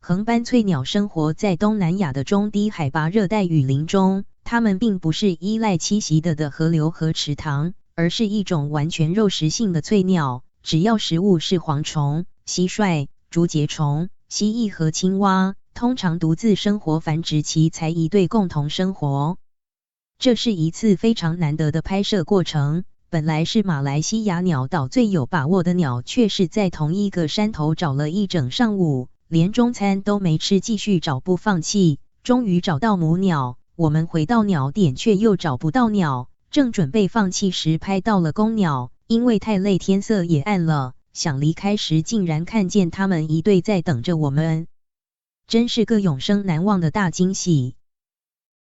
横斑翠鸟生活在东南亚的中低海拔热带雨林中，它们并不是依赖栖息的河流和池塘，而是一种完全肉食性的翠鸟，只要食物是蝗虫、蟋蟀、竹节虫、蜥蜴和青蛙，通常独自生活繁殖期才一对共同生活。这是一次非常难得的拍摄过程，本来是马来西亚鸟岛最有把握的鸟，却是在同一个山头找了一整上午，连中餐都没吃，继续找不放弃，终于找到母鸟。我们回到鸟点却又找不到鸟，正准备放弃时拍到了公鸟，因为太累天色也暗了，想离开时竟然看见它们一对在等着我们，真是个永生难忘的大惊喜。